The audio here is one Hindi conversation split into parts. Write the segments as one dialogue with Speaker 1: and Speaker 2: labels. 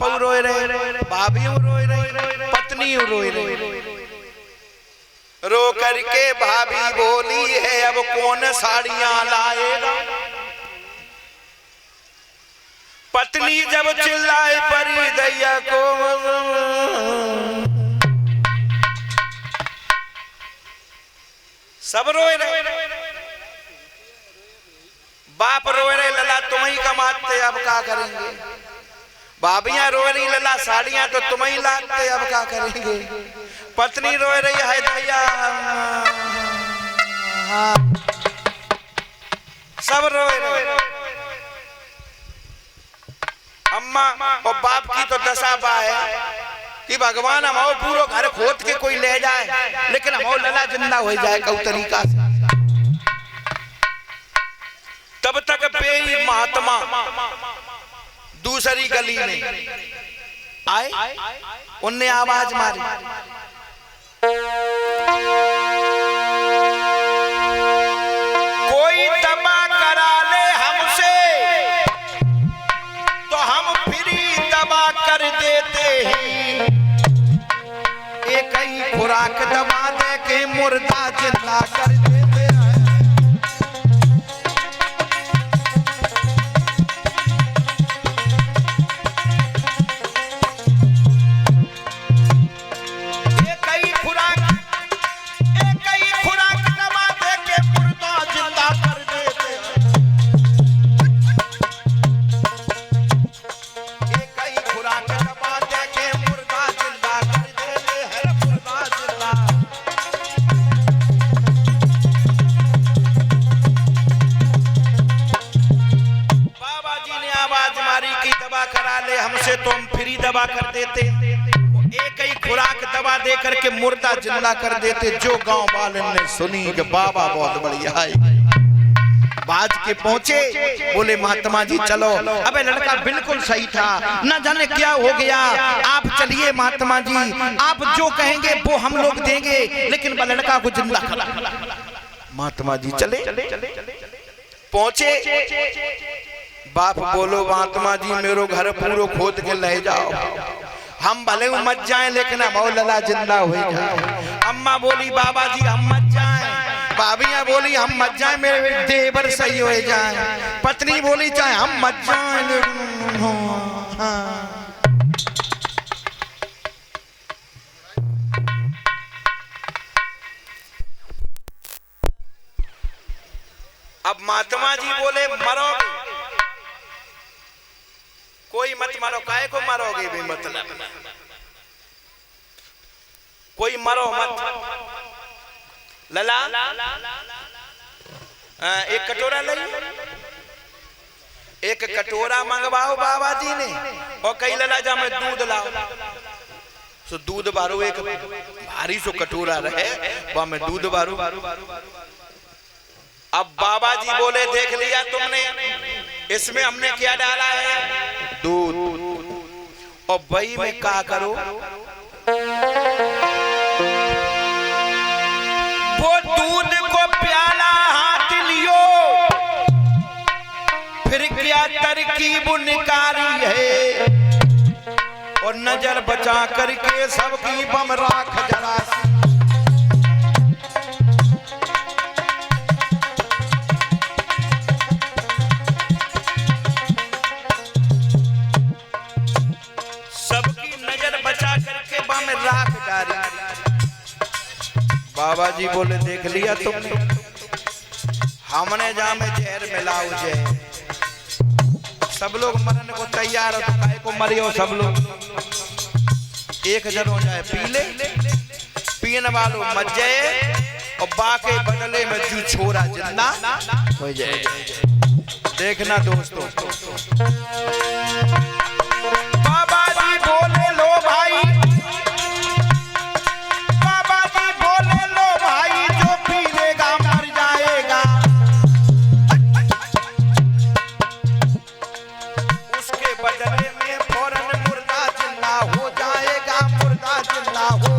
Speaker 1: बाप रोए रहे, भाभी रोए रहे, पत्नी रोए रहे। रो करके भाभी बोली है अब कौन साड़ियां लाएगा। पत्नी जब चिल्लाए परी दैया को, सब रोए रहे, बाप रोए रहे लला तुम ही कमाते अब क्या करेंगे। भाभियां रो रही लला साड़ियां तो तुम ही लाते अब क्या करेंगे। पत्नी रो रही है दैया, सब रोए रहे। अम्मा और बाप की तो दशा बा है कि भगवान हमारे पूरा घर खोद के कोई ले जाए, लेकिन हमारे लला जिंदा हो जाए कऊ तरीका से। तब तक बेई महात्मा दूसरी गली में आए, उनने आवाज मारी, कोई दबा करा ले हमसे तो हम फ्री दबा कर देते हैं। एक ही खुराक दबा दे के मुर्दा जिंदा कर देते हैं। हमसे तो हम फ्री दवा कर देते, एक ही खुराक दवा दे करके मुर्दा जिंदा कर देते। जो गांव वाले ने सुनी कि बाबा बहुत बढ़िया है, बाज के पहुंचे, बोले महात्मा जी चलो। अबे लड़का बिल्कुल सही था, न जाने क्या हो गया। आप चलिए महात्मा जी, आप जो कहेंगे वो हम लोग देंगे, लेकिन वह लड़का को जिंदा करा। महात्मा जी चले, पहुंचे। बाप बोलो महात्मा जी मेरो घर पूरो खोद के ले जाओ, हम भले मत जाएं लेकिन हम लला जिंदा हो जाए। अम्मा बोली बाबा जी हम मत जाएं, भाभियां बोली हम मत जाएं मेरे देवर सही हो जाएं, पत्नी बोली चाहे हम मत जाएं। अब महात्मा जी बोले मरो, कोई मत मारो, काहे को मारोगे भी मतलब, कोई मरो मत। लला एक कटोरा ले, एक कटोरा मंगवाओ बाबा जी ने, और कई लला जा मैं दूध लाओ। सो दूध बारो, एक भारी सो कटोरा रहे वहां में दूध बारो। अब बाबा जी बोले देख लिया तुमने, इसमें हमने क्या डाला है, दूध। और वही में क्या करो, वो दूध को प्याला हाथ लियो, फिर क्या तरकीब निकाली है, और नजर बचा करके सबकी बम राख जरा। बाबा जी बोले देख लिया तुमने, हमने जा में जहर मिलाओ जहर, सब लोग मरने को तैयार हो, तो काहे को मरियो सब लोग, एक जन हो जाए पी ले, पीने वालों मत जाए, और बाकी बदले में तू छोरा जिंदा हो जाए। देखना दोस्तों, बाबा जी बोले लो भाई, बाबा जी बोले लो भाई, जो पी लेगा मर जाएगा। उसके बदले में फौरन मुर्दा जिंदा हो जाएगा, मुर्दा जिंदा हो।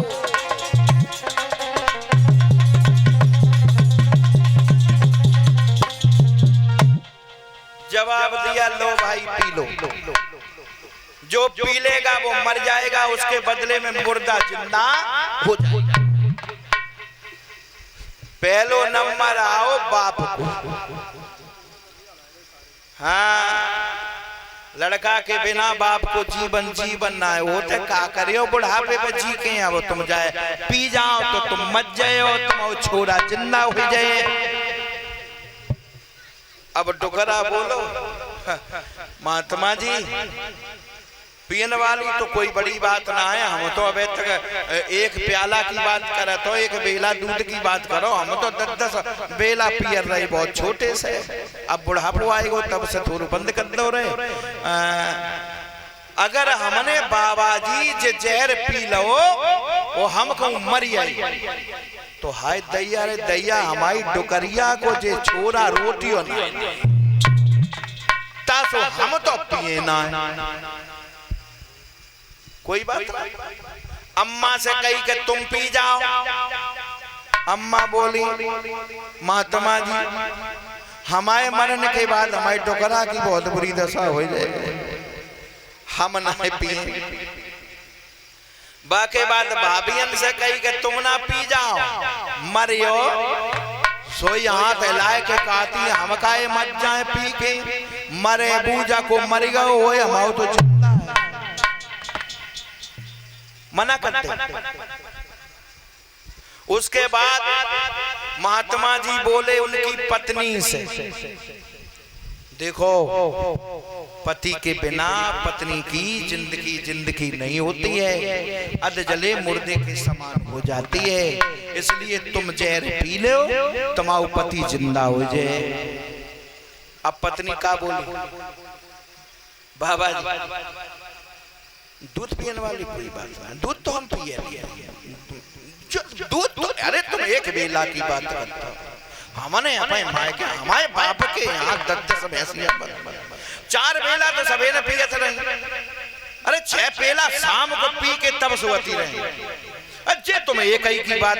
Speaker 1: जवाब दिया लो भाई पी लो। जो पी लेगा वो मर जाएगा, उसके बदले में मुर्दा जिंदा हो जाएगा। पहलो नंबर आओ बाप को। हाँ, लड़का के बिना बाप को जीवन ना है। वो तो का करियो बुढ़ापे पे जी के अब तुम जाए पी जाओ तो तुम मत जाओ, तुम छोरा जिंदा हो जाए। अब डुकरा बोलो महात्मा जी पीने वाली तो कोई बड़ी बात ना है, हम तो अबे तक एक प्याला की बात करे तो एक बेला दूध की बात करो, हम तो 10 बेला पियर रहे बहुत छोटे से। अब बुढ़ापो आएगो तब से थोड़ा बंद कर दो रहे। अगर हमने बाबा जी जे जहर पी लो वो हम कहूँ मरी आई तो हाय दैया रे दैया हमारी डुकरिया को जे छोरा रोटी हो तासो हम तो पिए ना। कोई बात नहीं। अम्मा से कही कि तुम पी जाओ, अम्मा बोली महात्मा जी हमारे मरने के बाद हमारी डुकरा की बहुत बुरी दशा हो जाएगी, हम ना पिए। बाके बाद भाभियन से कही कि तुम ना पी जाओ मरियो, सोई हाथ हिलाए के कहती हम काहे मत जाए पी के, मरे बूझा को मर गयो वो हमाओ तो मना करते। उसके बाद महात्मा जी बोले उनकी पत्नी से, देखो पति के बिना पत्नी की जिंदगी नहीं होती है, अध जले मुर्दे के समान हो जाती है, इसलिए तुम जहर पी लो तुम्हारा पति जिंदा हो जाए। अब पत्नी का बोली बाबा जी दूध पीने वाली कोई बात नहीं, दूध तो हम पिए दूध तो, अरे तुम एक बेला की बात करते हो, हमने अपने माए के हमारे बाप के यहाँ 10 भैंसियां 4 बेला तो सवेरे पिए थे, अरे 6 पेला शाम को पी के तब सोती रहे। अच्छे तुम एक ही की बात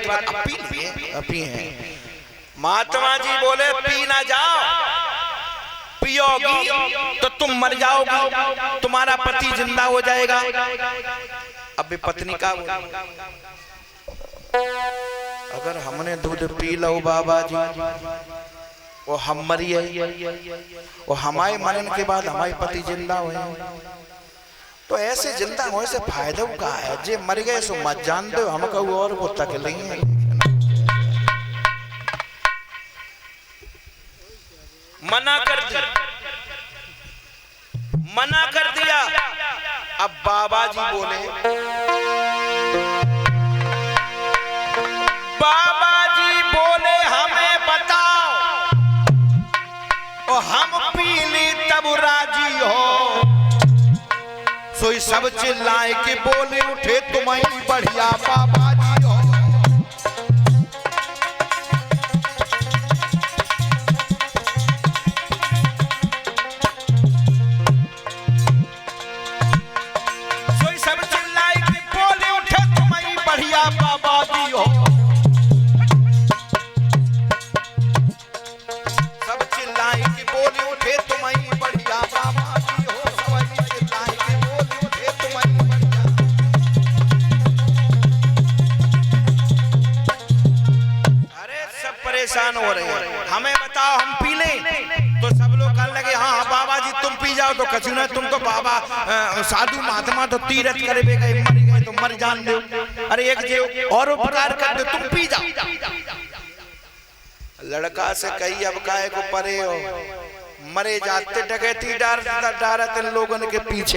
Speaker 1: पी है। महात्मा जी बोले पी ना जाओ, पियोगी तो तुम मर जाओगी, तुम्हारा पति जिंदा हो जाएगा। अब पत्नी का अगर हमने दूध पी लो बाबा जी वो हम मरिए और हमारे मरण के बाद हमारे पति जिंदा हुए, तो ऐसे जिंदा होने से फायदा का है, जे मर गए सो मत जान दो, हम कहूँ और वो तक लेंगे। मना कर दिया। अब बाबा जी बोले हमें बताओ और हम पी ली तब राजी हो। सोई सब चिल्लाए कि बोले उठे तुम्हारी बढ़िया बाबा जी हो। सोई सब चिल्लाए कि बोले उठे तुम्हारी बढ़िया बाबा जी हो। परेशान हो रहे हैं, हमें बताओ हम पी लें। तो सब लोग कहने लगे हाँ बाबा जी तुम पी जाओ। तो कछु ना, तुम तो बाबा साधु महात्मा तो तीरथ करे गए, मर गए तो मर जान दो, अरे एक जो और उपकार कर दो, तुम पी जाओ। लड़का से कही अब काहे को परे हो, मरे जाते डकैती डारत इन लोगों के पीछे।